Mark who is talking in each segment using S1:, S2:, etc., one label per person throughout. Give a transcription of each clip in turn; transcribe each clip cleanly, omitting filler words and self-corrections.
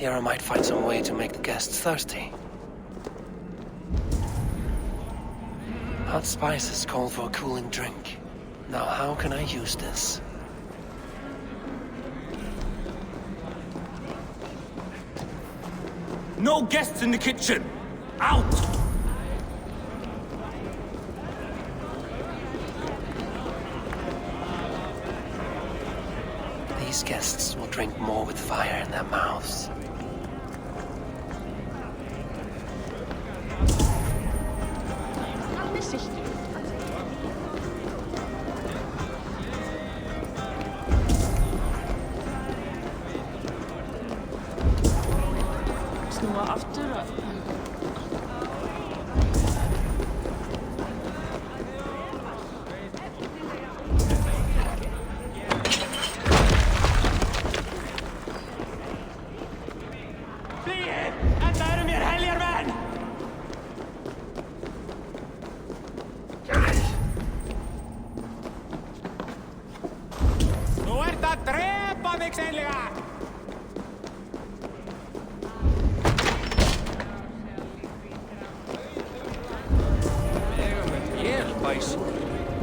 S1: Here I might find some way to make the guests thirsty. Hot spices call for a cooling drink. Now how can I use this?
S2: No guests in the kitchen! Out!
S1: These guests will drink more with fire in their mouths.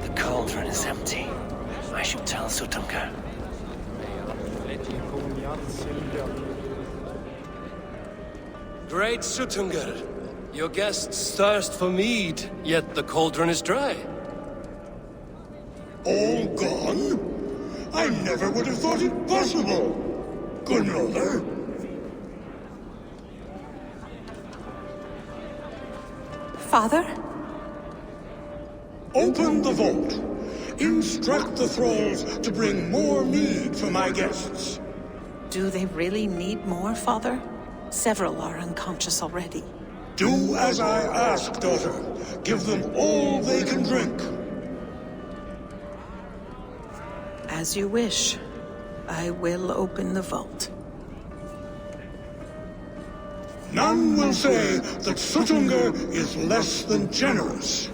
S1: The cauldron is empty. I should tell Sutunga.
S3: Great Sutunga. Your guests thirst for mead, yet the cauldron is dry.
S4: All gone? I never would have thought it possible. Gunrother?
S5: Father?
S4: Open the vault. Instruct the thralls to bring more mead for my guests.
S5: Do they really need more, Father? Several are unconscious already.
S4: Do as I ask, daughter. Give them all they can drink.
S5: As you wish. I will open the vault.
S4: None will say that Sutunga is less than generous.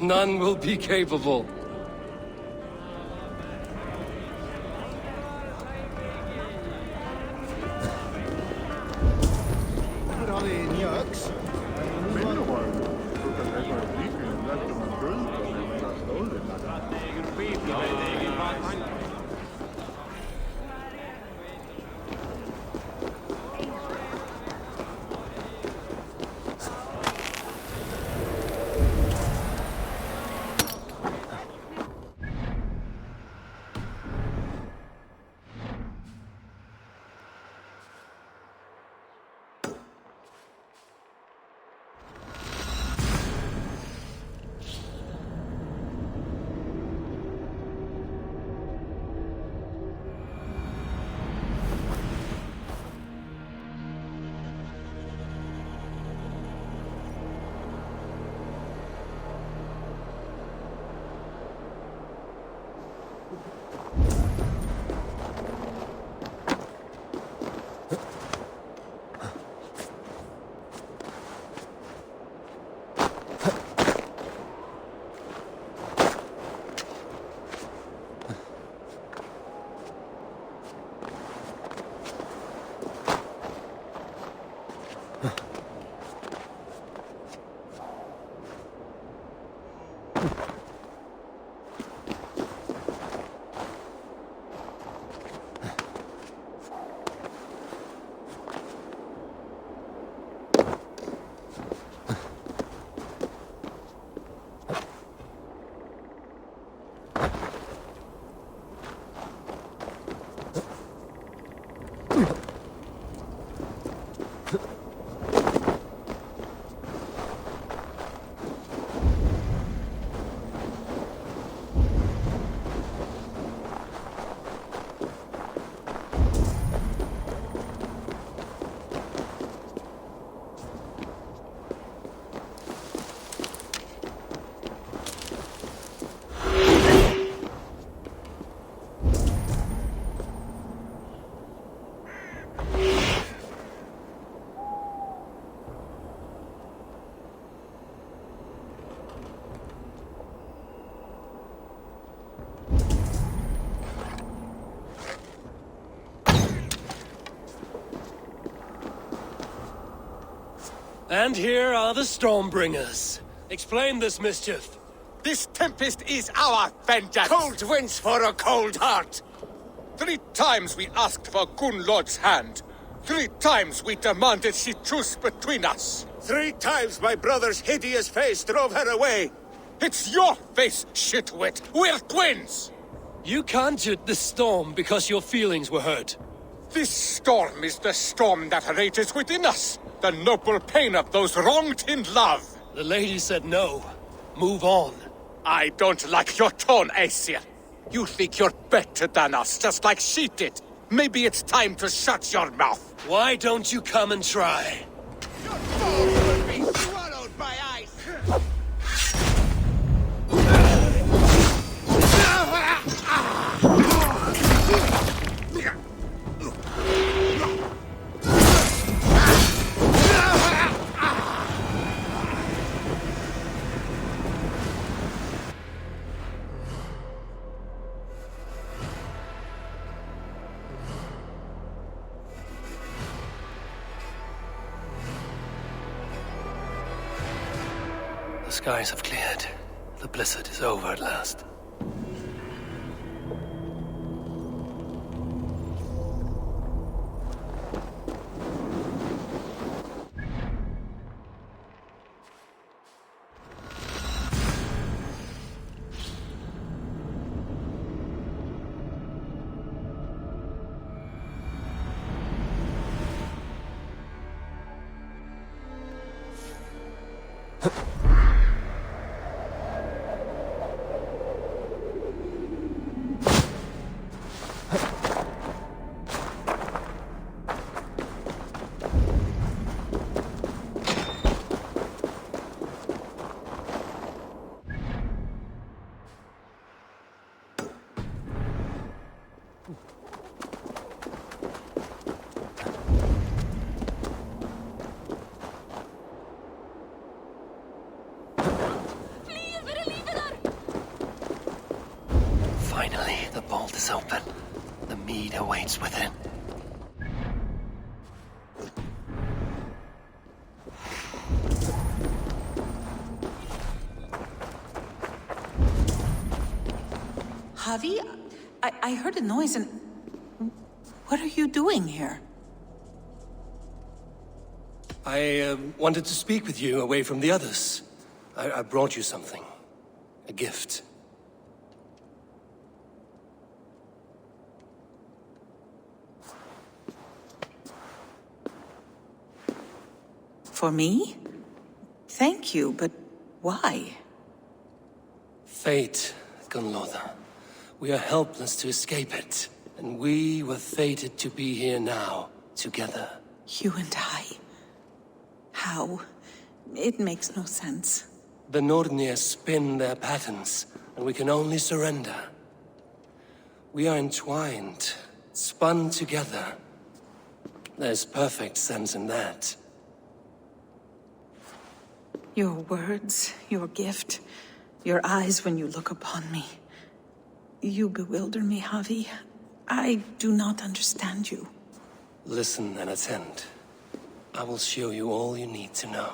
S3: None will be capable. And here are the Stormbringers. Explain this mischief.
S6: This tempest is our vengeance! Cold winds for a cold heart! 3 times we asked for Gunlord's hand. 3 times we demanded she truce between us. 3 times my brother's hideous face drove her away. It's your face, shitwit! We're twins!
S3: You conjured the storm because your feelings were hurt.
S6: This storm is the storm that rages within us. The noble pain of those wronged in love.
S3: The lady said no. Move on.
S6: I don't like your tone, Aesir. You think you're better than us, just like she did. Maybe it's time to shut your mouth.
S3: Why don't you come and try?
S6: Your balls will be swallowed by ice.
S1: The skies have cleared. The blizzard is over at last. Finally, the vault is open. The mead awaits within.
S5: Javi, I heard a noise and... What are you doing here?
S3: I wanted to speak with you away from the others. I brought you something. A gift.
S5: For me? Thank you, but why?
S3: Fate, Gunlotha. We are helpless to escape it. And we were fated to be here now, together.
S5: You and I? How? It makes no sense.
S3: The Nordnir spin their patterns, and we can only surrender. We are entwined, spun together. There's perfect sense in that.
S5: Your words, your gift, your eyes when you look upon me. You bewilder me, Javi. I do not understand you.
S3: Listen and attend. I will show you all you need to know.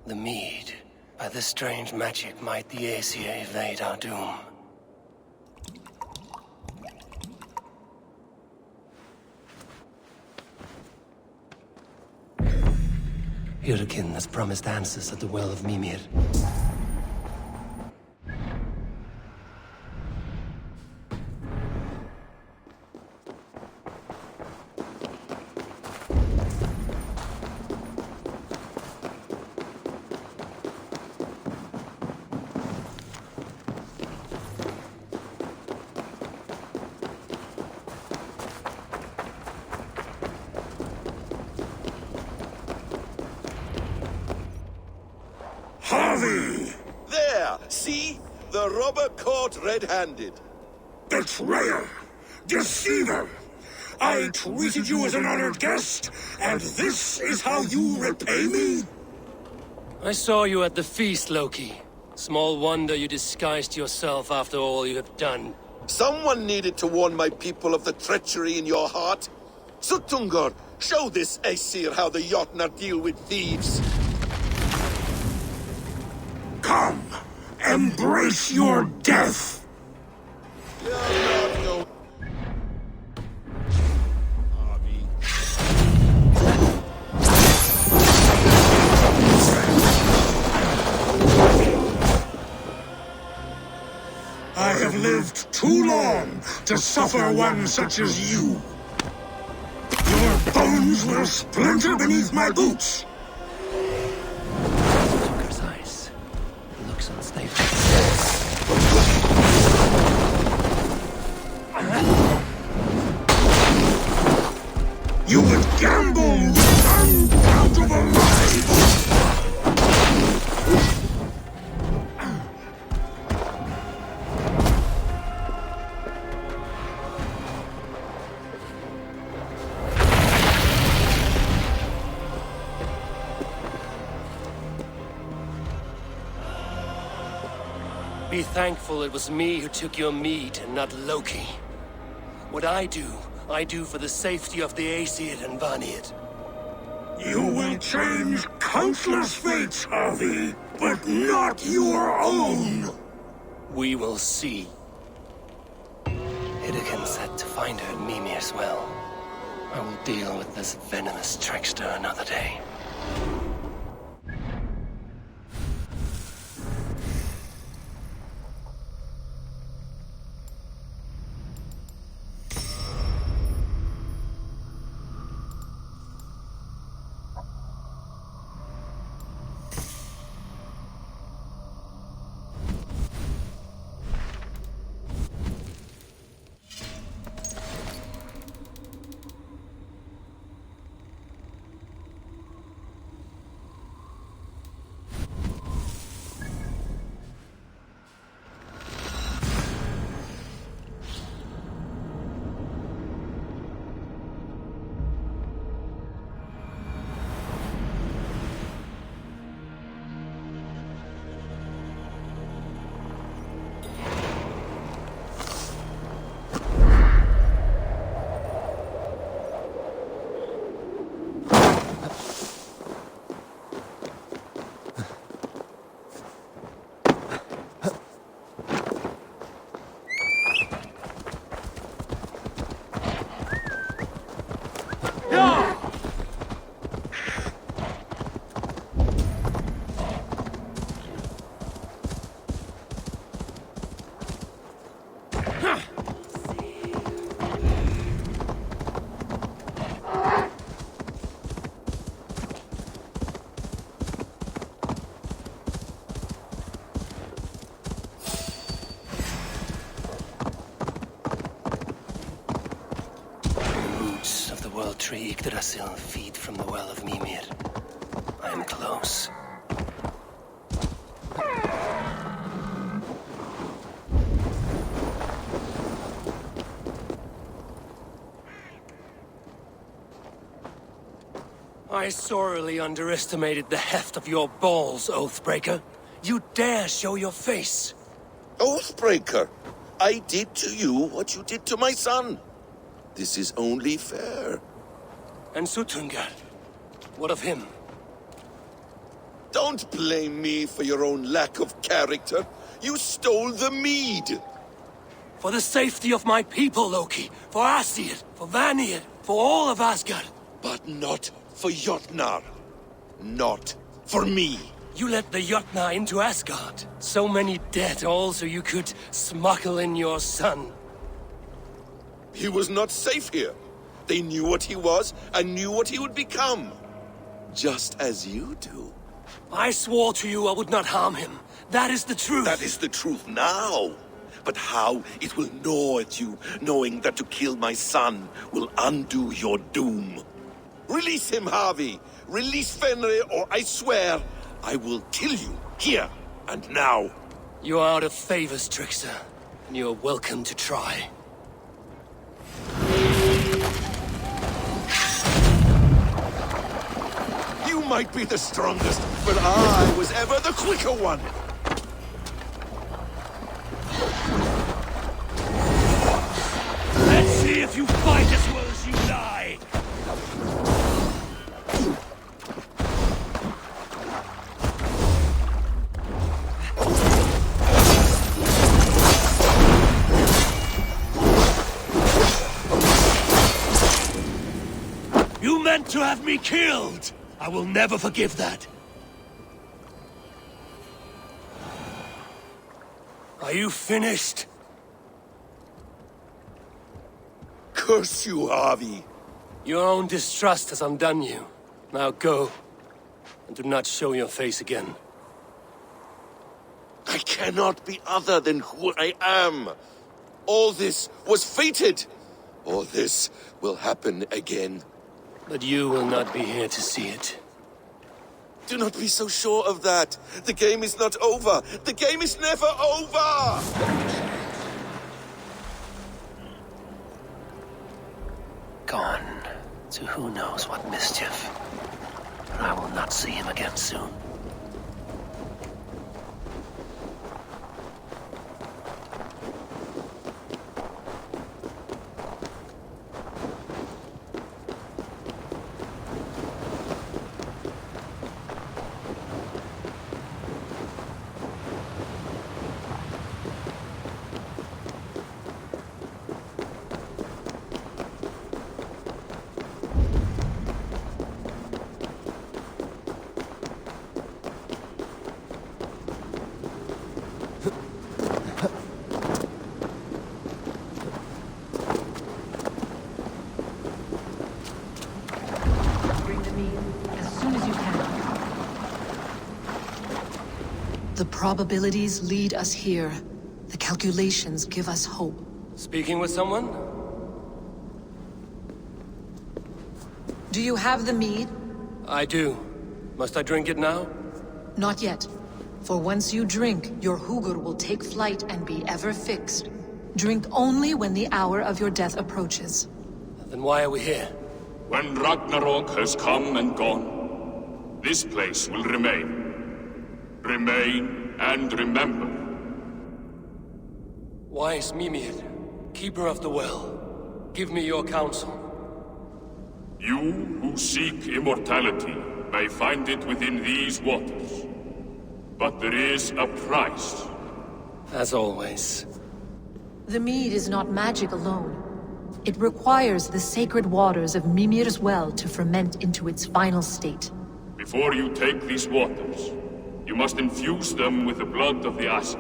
S3: The mead. By this strange magic might the Aesir evade our doom. Hyrkin has promised answers at the Well of Mimir.
S4: Harvey!
S7: There! See? The robber caught red-handed.
S4: Betrayer! Deceiver! I treated you as an honored guest, and this is how you repay me?
S3: I saw you at the feast, Loki. Small wonder you disguised yourself after all you have done.
S7: Someone needed to warn my people of the treachery in your heart. Suttungr, show this Aesir how the Jotnar deal with thieves.
S4: Come, embrace your death!
S7: You're not no... Harvey.
S4: I have lived too long to suffer one such as you. Your bones will splinter beneath my boots.
S3: Joker's eyes. It looks unstable.
S4: You would gamble with uncountable lives!
S3: Be thankful it was me who took your mead and not Loki. What I do for the safety of the Aesir and Vanir.
S4: You will change countless fates, Harvey, but not your own!
S3: We will see. Hyrkin said to find her at Mimir's well. I will deal with this venomous trickster another day. Tree Yggdrasil feed from the Well of Mimir. I am close. I sorely underestimated the heft of your balls, Oathbreaker. You dare show your face!
S7: Oathbreaker, I did to you what you did to my son. This is only fair.
S3: And Suttungr? What of him?
S7: Don't blame me for your own lack of character. You stole the mead.
S3: For the safety of my people, Loki. For Aesir, for Vanir, for all of Asgard.
S7: But not for Jotnar. Not for me.
S3: You let the Jotnar into Asgard. So many dead, all so you could smuggle in your son.
S7: He was not safe here. They knew what he was and knew what he would become. Just as you do.
S3: I swore to you I would not harm him. That is the truth.
S7: That is the truth now. But how it will gnaw at you, knowing that to kill my son will undo your doom. Release him, Harvey. Release Fenrir, or I swear I will kill you here and now.
S3: You are out of favors, trickster. And you are welcome to try.
S7: You might be the strongest, but I was ever the quicker one.
S2: Let's see if you fight as well as you lie! You meant to have me killed! I will never forgive that.
S3: Are you finished?
S7: Curse you, Harvey.
S3: Your own distrust has undone you. Now go, and do not show your face again.
S7: I cannot be other than who I am. All this was fated. All this will happen again.
S3: But you will not be here to see it.
S7: Do not be so sure of that. The game is not over. The game is never over!
S1: Gone to who knows what mischief. But I will not see him again soon.
S8: The probabilities lead us here. The calculations give us hope.
S3: Speaking with someone?
S8: Do you have the mead?
S3: I do. Must I drink it now?
S8: Not yet. For once you drink, your Hugur will take flight and be ever fixed. Drink only when the hour of your death approaches.
S3: Then why are we here?
S9: When Ragnarok has come and gone, this place will remain. Remain and remember.
S3: Wise Mimir, keeper of the well, give me your counsel.
S9: You who seek immortality may find it within these waters. But there is a price.
S3: As always.
S8: The mead is not magic alone. It requires the sacred waters of Mimir's well to ferment into its final state.
S9: Before you take these waters, you must infuse them with the blood of the Asa.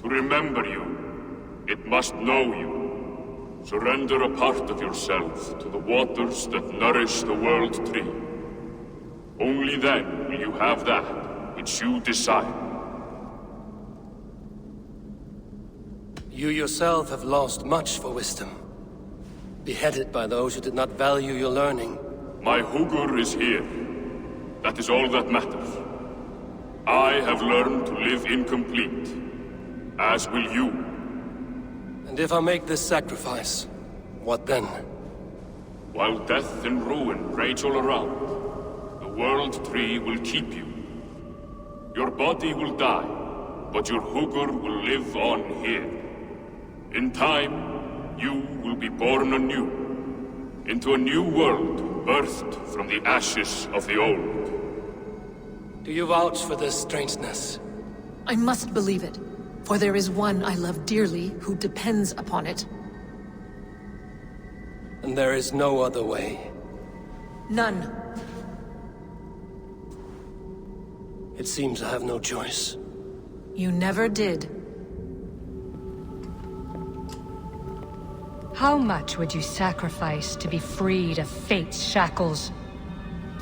S9: To remember you, it must know you. Surrender a part of yourself to the waters that nourish the World Tree. Only then will you have that which you desire.
S3: You yourself have lost much for wisdom. Beheaded by those who did not value your learning.
S9: My Hugur is here. That is all that matters. I have learned to live incomplete, as will you.
S3: And if I make this sacrifice, what then?
S9: While death and ruin rage all around, the World Tree will keep you. Your body will die, but your Hugur will live on here. In time, you will be born anew, into a new world birthed from the ashes of the old.
S3: Do you vouch for this strangeness?
S8: I must believe it, for there is one I love dearly who depends upon it.
S3: And there is no other way.
S8: None.
S3: It seems I have no choice.
S8: You never did. How much would you sacrifice to be freed of fate's shackles?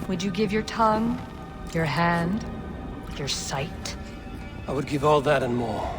S8: Would you give your tongue, your hand, your sight?
S3: I would give all that and more.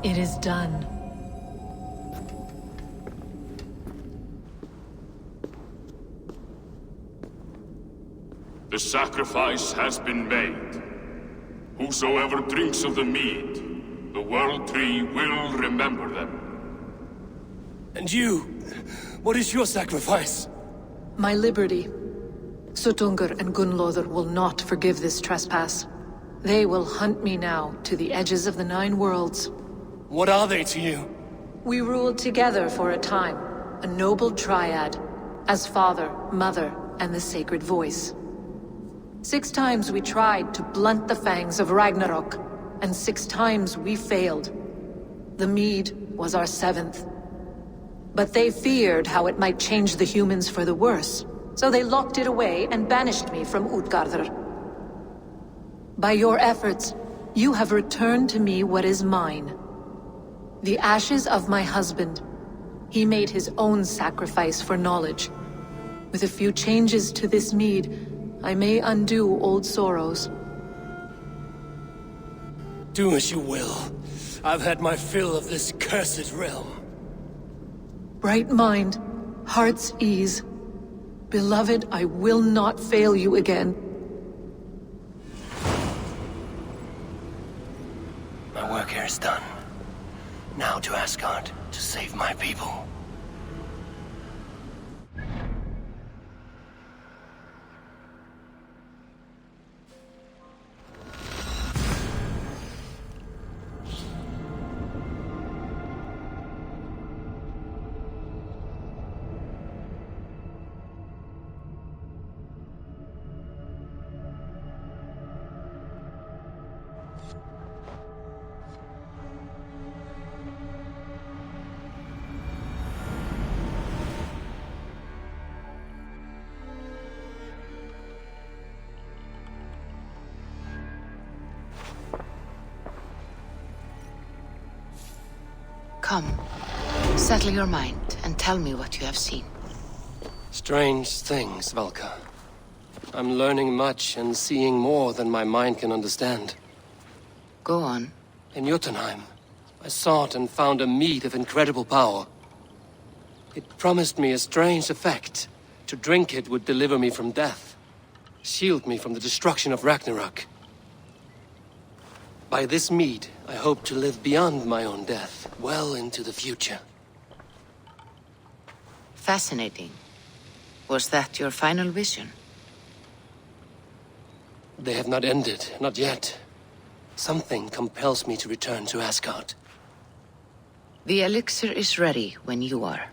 S8: It is done.
S9: The sacrifice has been made. Whosoever drinks of the mead, the World Tree will remember them.
S3: And you? What is your sacrifice?
S8: My liberty. Sutungur and Gunlother will not forgive this trespass. They will hunt me now to the edges of the 9 worlds.
S3: What are they to you?
S8: We ruled together for a time, a noble triad, as father, mother, and the sacred voice. 6 times we tried to blunt the fangs of Ragnarok, and 6 times we failed. The mead was our 7th. But they feared how it might change the humans for the worse, so they locked it away and banished me from Utgardr. By your efforts, you have returned to me what is mine. The ashes of my husband. He made his own sacrifice for knowledge. With a few changes to this mead, I may undo old sorrows.
S3: Do as you will. I've had my fill of this cursed realm.
S8: Bright mind, heart's ease. Beloved, I will not fail you again.
S1: My work here is done. Now to Asgard to save my people.
S10: Come, settle your mind and tell me what you have seen.
S3: Strange things, Valka. I'm learning much and seeing more than my mind can understand.
S10: Go on.
S3: In Jotunheim, I sought and found a mead of incredible power. It promised me a strange effect. To drink it would deliver me from death, shield me from the destruction of Ragnarok. By this mead, I hope to live beyond my own death, well into the future.
S10: Fascinating. Was that your final vision?
S3: They have not ended, not yet. Something compels me to return to Asgard.
S10: The elixir is ready when you are.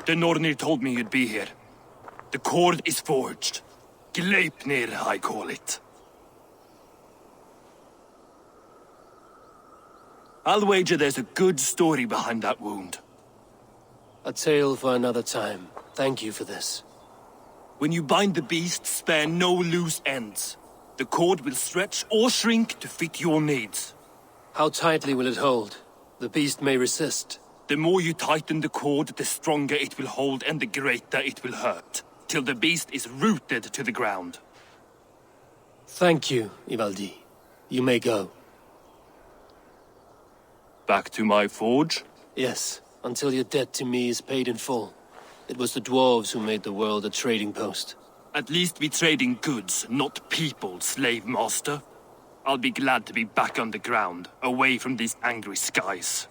S9: The Nornir told me you'd be here. The cord is forged. Gleipnir, I call it. I'll wager there's a good story behind that wound.
S3: A tale for another time. Thank you for this.
S9: When you bind the beast, spare no loose ends. The cord will stretch or shrink to fit your needs.
S3: How tightly will it hold? The beast may resist.
S9: The more you tighten the cord, the stronger it will hold and the greater it will hurt, till the beast is rooted to the ground.
S3: Thank you, Ivaldi. You may go.
S9: Back to my forge?
S3: Yes, until your debt to me is paid in full. It was the dwarves who made the world a trading post.
S9: At least we trade in goods, not people, slave master. I'll be glad to be back on the ground, away from these angry skies.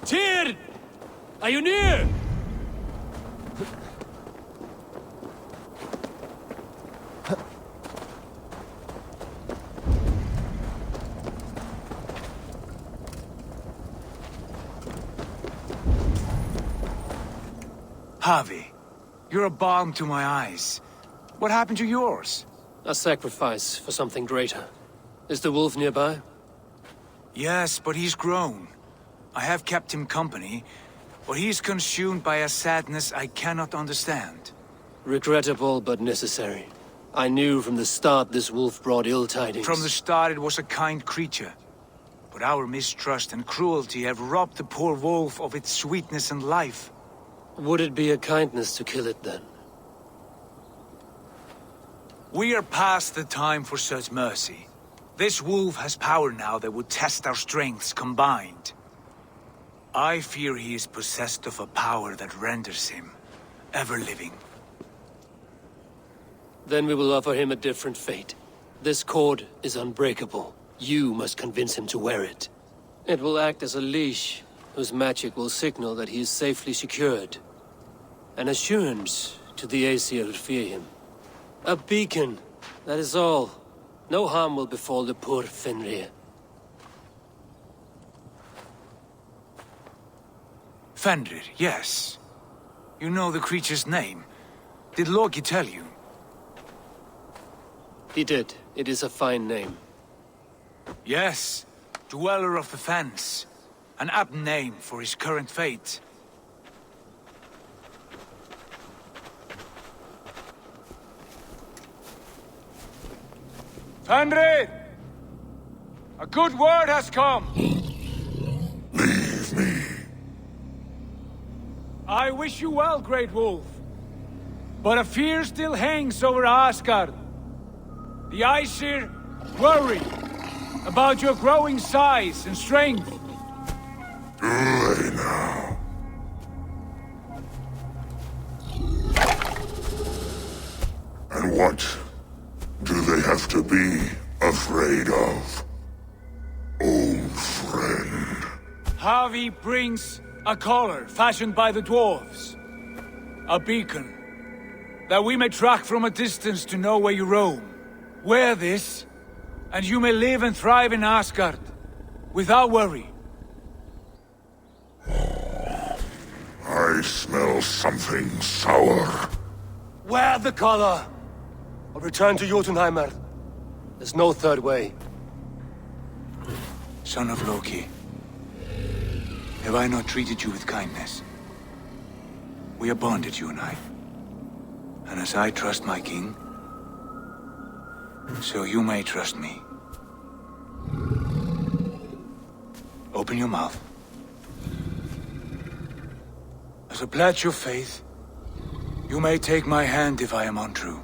S9: Tyr! Are you near?
S11: Javi, you're a balm to my eyes. What happened to yours?
S3: A sacrifice for something greater. Is the wolf nearby?
S11: Yes, but he's grown. I have kept him company, but he's consumed by a sadness I cannot understand.
S3: Regrettable, but necessary. I knew from the start this wolf brought ill tidings.
S11: From the start it was a kind creature. But our mistrust and cruelty have robbed the poor wolf of its sweetness and life.
S3: Would it be a kindness to kill it, then?
S11: We are past the time for such mercy. This wolf has power now that would test our strengths combined. I fear he is possessed of a power that renders him ever-living.
S3: Then we will offer him a different fate. This cord is unbreakable. You must convince him to wear it. It will act as a leash, whose magic will signal that he is safely secured. An assurance to the Aesir who fear him. A beacon, that is all. No harm will befall the poor Fenrir.
S11: Fenrir, yes. You know the creature's name. Did Loki tell you?
S3: He did. It is a fine name.
S11: Yes. Dweller of the Fens. An apt name for his current fate. Fenrir! A good word has come!
S4: Leave me.
S11: I wish you well, Great Wolf. But a fear still hangs over Asgard. The Aesir worry about your growing size and strength.
S4: Do they now? And what do they have to be afraid of? Old friend.
S11: Javi brings a collar fashioned by the dwarves. A beacon. That we may track from a distance to know where you roam. Wear this, and you may live and thrive in Asgard. Without worry.
S4: I smell something sour.
S3: Wear the collar! Or return to Jotunheimer. There's no third way.
S11: Son of Loki. Have I not treated you with kindness? We are bonded, you and I. And as I trust my king, so you may trust me. Open your mouth. As a pledge of faith, you may take my hand if I am untrue.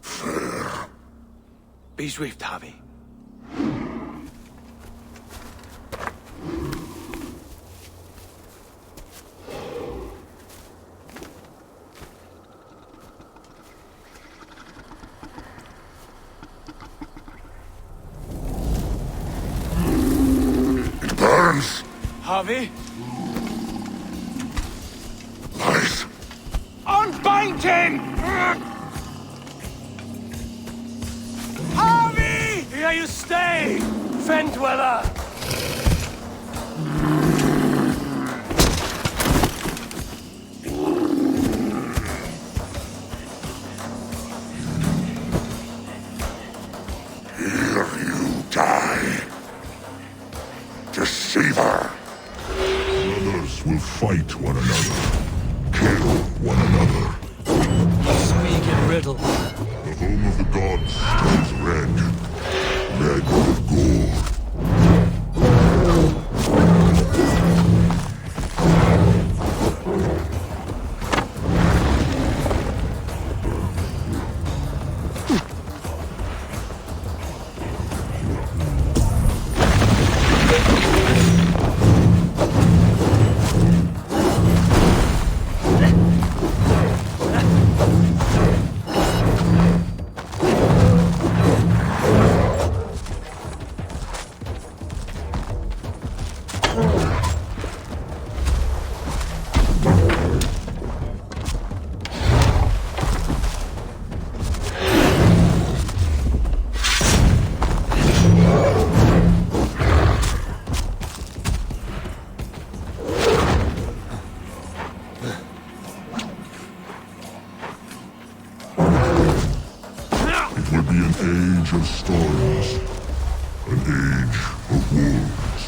S4: Fair.
S11: Be swift, Javi. Javi?
S4: Lies.
S11: Unbind him! Javi! Here you stay, Fen Dweller!
S4: Here you die. Deceiver! Brothers will fight one another, kill one another.
S3: Speak in riddle.
S4: The home of the gods turns red, red with gore. age of storms. An age of wolves.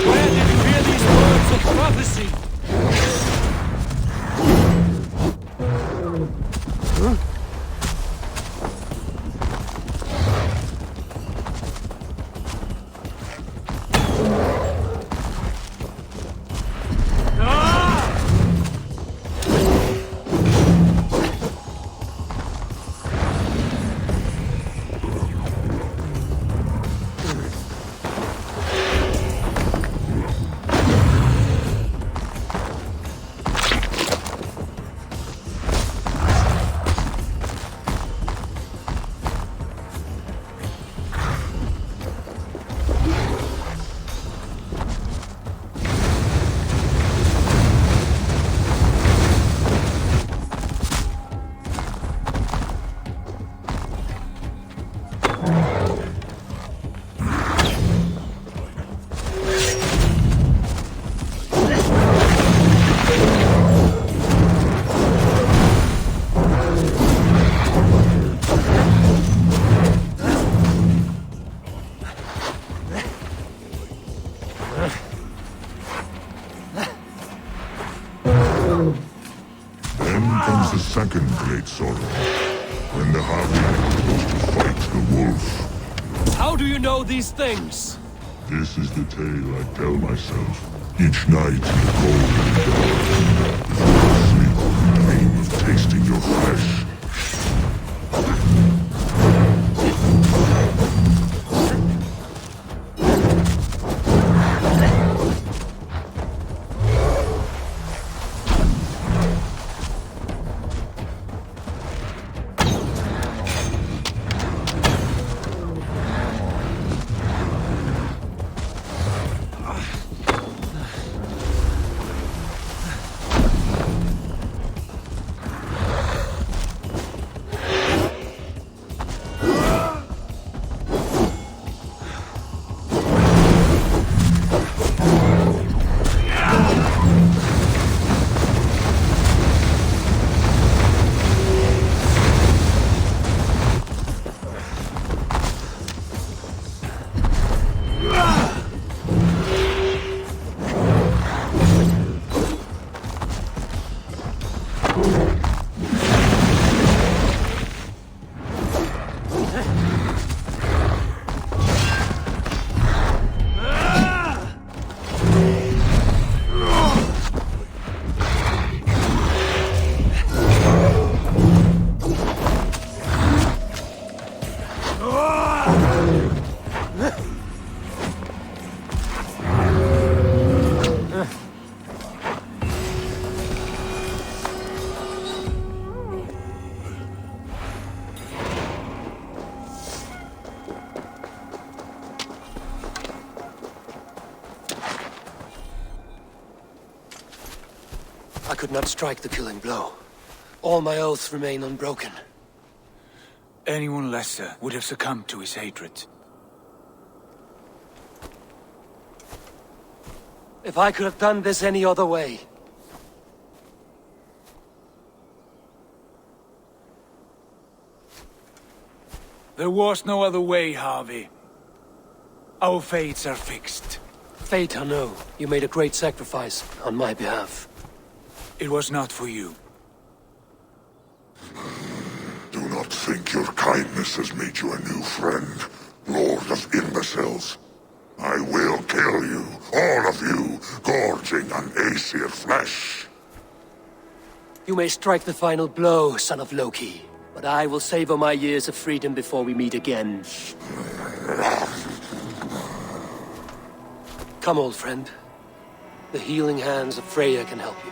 S11: Where did you hear these words of prophecy?
S4: Then comes the second great sorrow, when the Hd goes to fight the wolf.
S11: How do you know these things?
S4: This is the tale I tell myself each night in the cold and dark. Before I sleep, I dream of tasting your flesh.
S3: I could not strike the killing blow. All my oaths remain unbroken.
S11: Anyone lesser would have succumbed to his hatred.
S3: If I could have done this any other way...
S11: There was no other way, Harvey. Our fates are fixed.
S3: Fate, I know. You made a great sacrifice on my behalf.
S11: It was not for you.
S4: Do not think your kindness has made you a new friend, Lord of Imbeciles. I will kill you, all of you, gorging on Aesir flesh.
S3: You may strike the final blow, son of Loki, but I will savor my years of freedom before we meet again. Come, old friend. The healing hands of Freya can help you.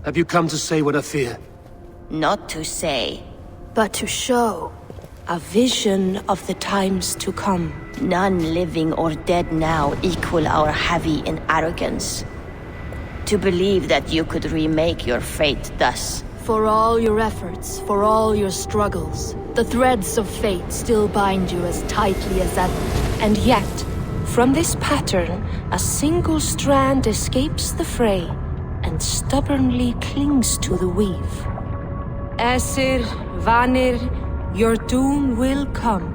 S3: Have you come to say what I fear?
S12: Not to say.
S13: But to show.
S12: A vision of the times to come.
S13: None living or dead now equal our heavy in arrogance. To believe that you could remake your fate thus.
S14: For all your efforts, for all your struggles, the threads of fate still bind you as tightly as ever.
S12: And yet, from this pattern, a single strand escapes the fray and stubbornly clings to the weave. Aesir, Vanir, your doom will come.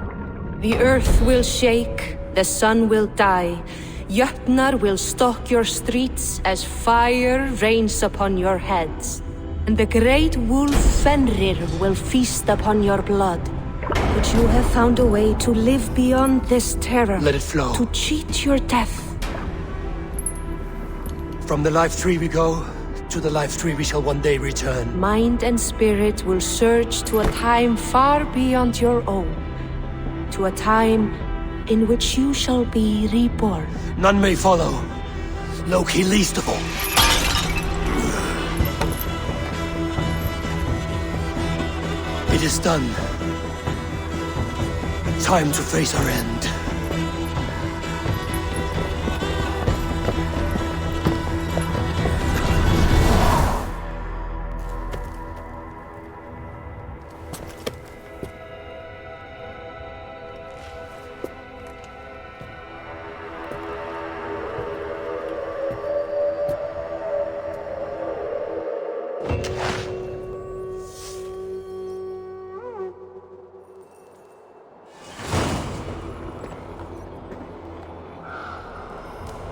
S12: The earth will shake, the sun will die. Jötnar will stalk your streets as fire rains upon your heads. And the great wolf Fenrir will feast upon your blood. But you have found a way to live beyond this terror.
S3: Let it flow.
S12: To cheat your death.
S3: From the life tree we go, to the life tree we shall one day return.
S12: Mind and spirit will surge to a time far beyond your own. To a time in which you shall be reborn.
S3: None may follow. Loki least of all. It is done. Time to face our end.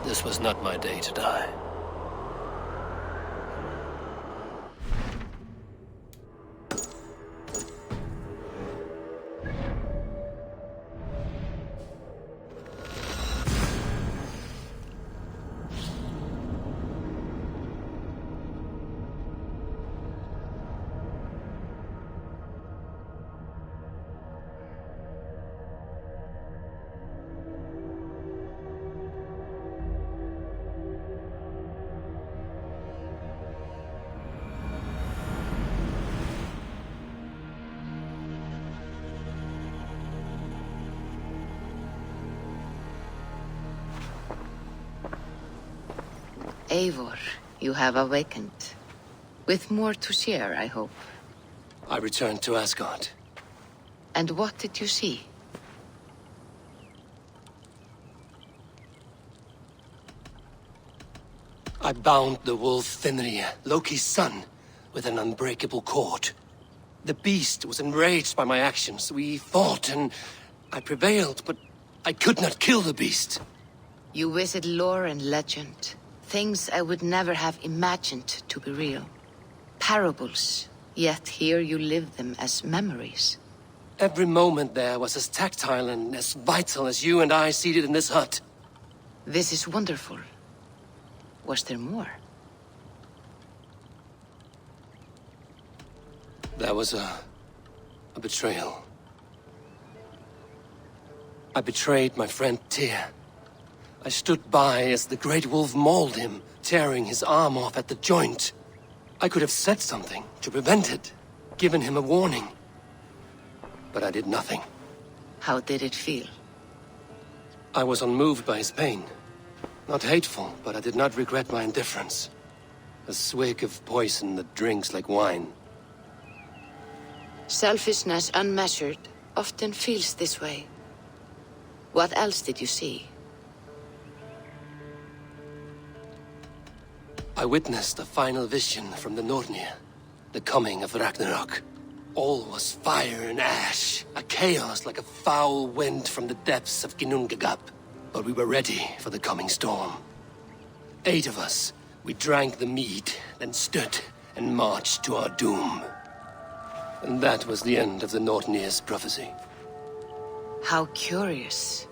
S1: This was not my day to die.
S10: Eivor, you have awakened. With more to share, I hope.
S3: I returned to Asgard.
S10: And what did you see?
S3: I bound the wolf Fenrir, Loki's son, with an unbreakable cord. The beast was enraged by my actions. We fought and I prevailed, but I could not kill the beast.
S10: You visit lore and legend. Things I would never have imagined to be real. Parables, yet here you live them as memories.
S3: Every moment there was as tactile and as vital as you and I seated in this hut.
S10: This is wonderful. Was there more?
S3: There was a betrayal. I betrayed my friend Tyr. I stood by as the great wolf mauled him, tearing his arm off at the joint. I could have said something to prevent it, given him a warning. But I did nothing.
S10: How did it feel?
S3: I was unmoved by his pain. Not hateful, but I did not regret my indifference. A swig of poison that drinks like wine.
S10: Selfishness unmeasured often feels this way. What else did you see?
S3: I witnessed a final vision from the Nornir, the coming of Ragnarok. All was fire and ash, a chaos like a foul wind from the depths of Ginnungagap. But we were ready for the coming storm. 8 of us, we drank the mead, then stood and marched to our doom. And that was the end of the Nornir's prophecy.
S10: How curious.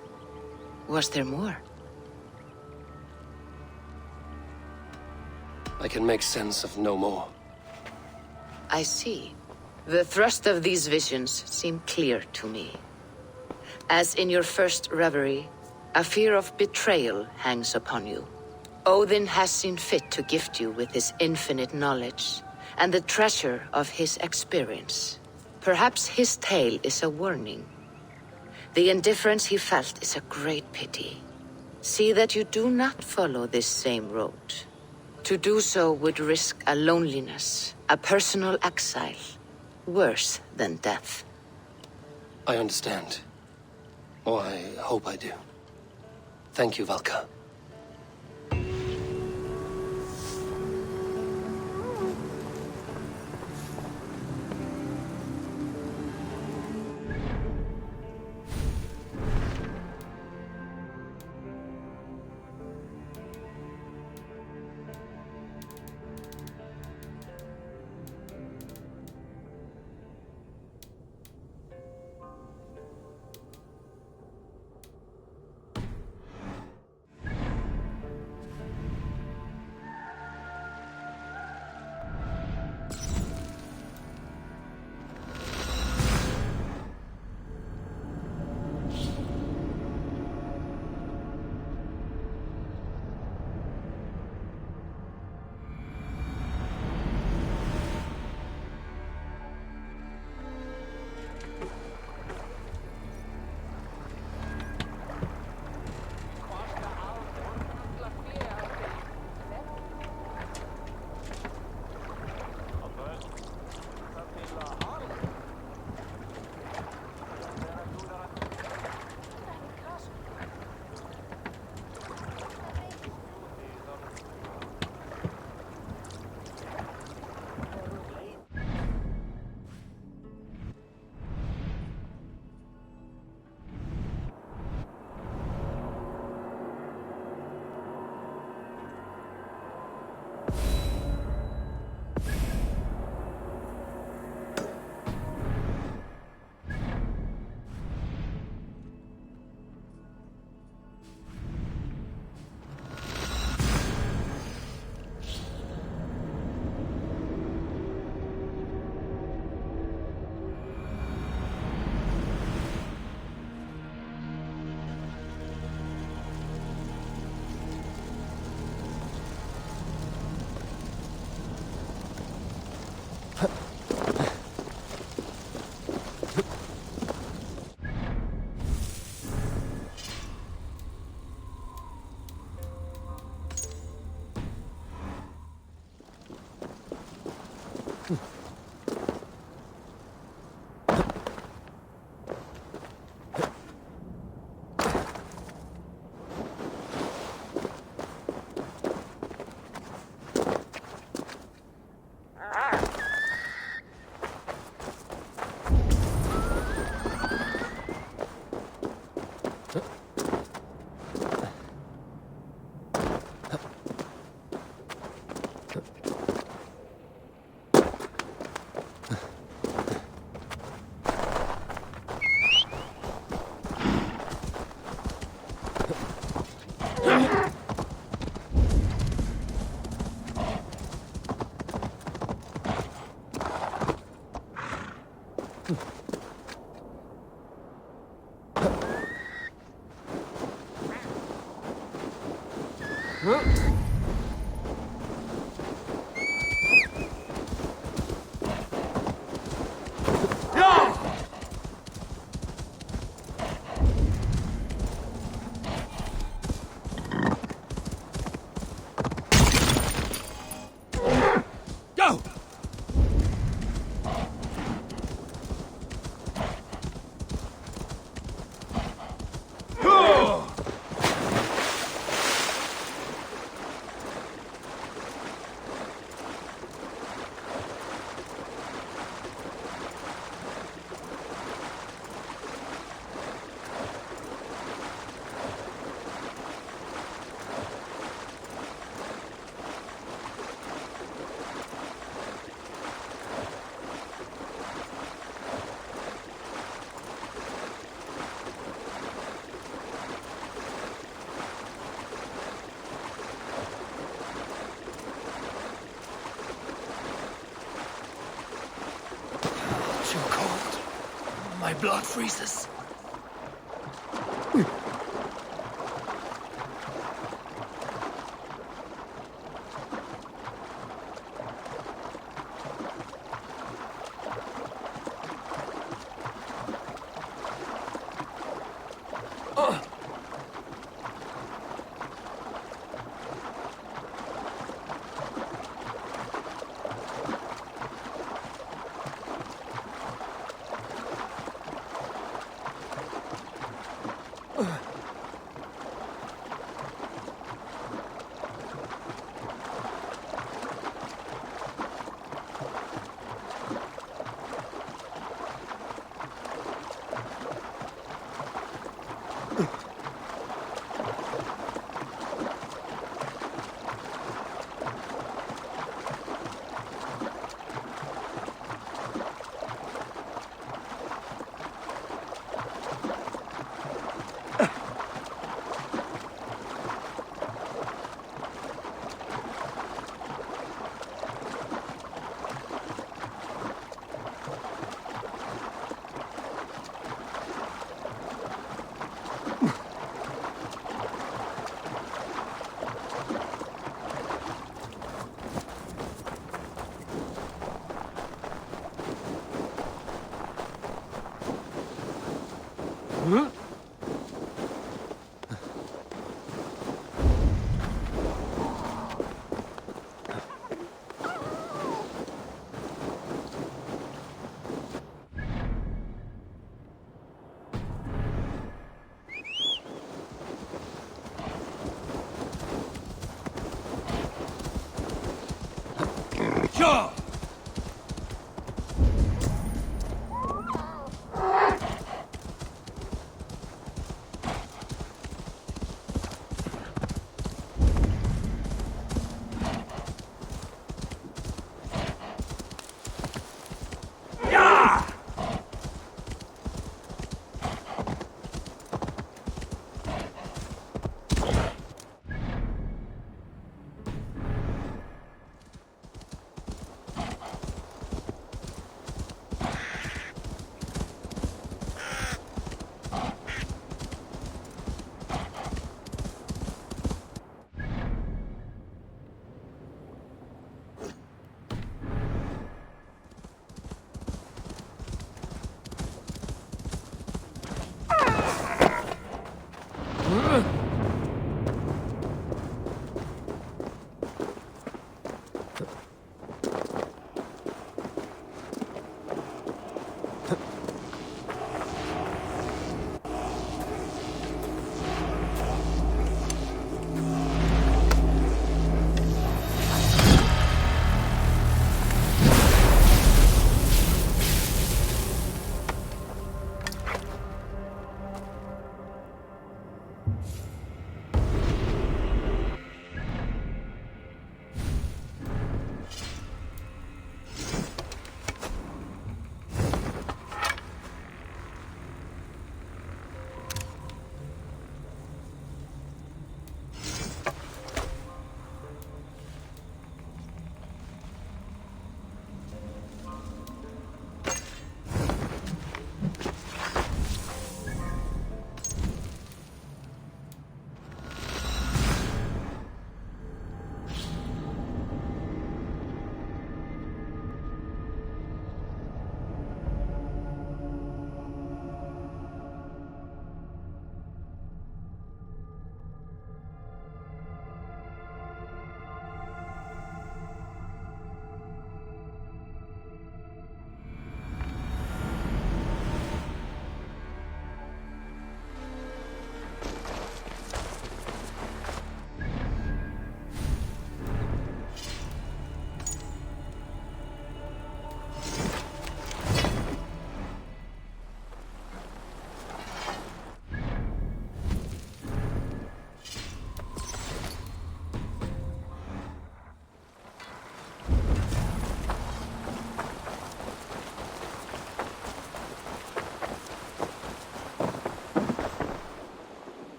S10: Was there more?
S3: I can make sense of no more.
S10: I see. The thrust of these visions seem clear to me. As in your first reverie, a fear of betrayal hangs upon you. Odin has seen fit to gift you with his infinite knowledge, and the treasure of his experience. Perhaps his tale is a warning. The indifference he felt is a great pity. See that you do not follow this same road. To do so would risk a loneliness, a personal exile, worse than death.
S3: I understand. Or I hope I do. Thank you, Valka.
S1: My blood freezes.
S11: Ragnarok!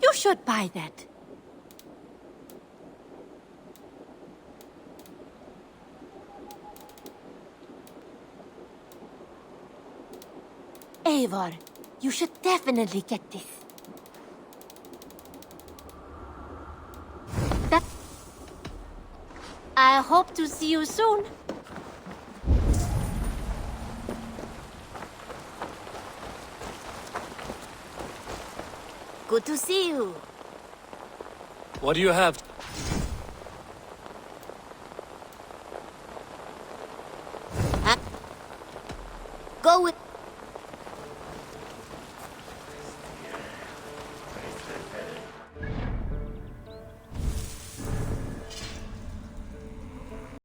S12: You should buy that. Eivor, you should definitely get this. I hope to see you soon. Good to see you.
S3: What do you have?
S12: Go with...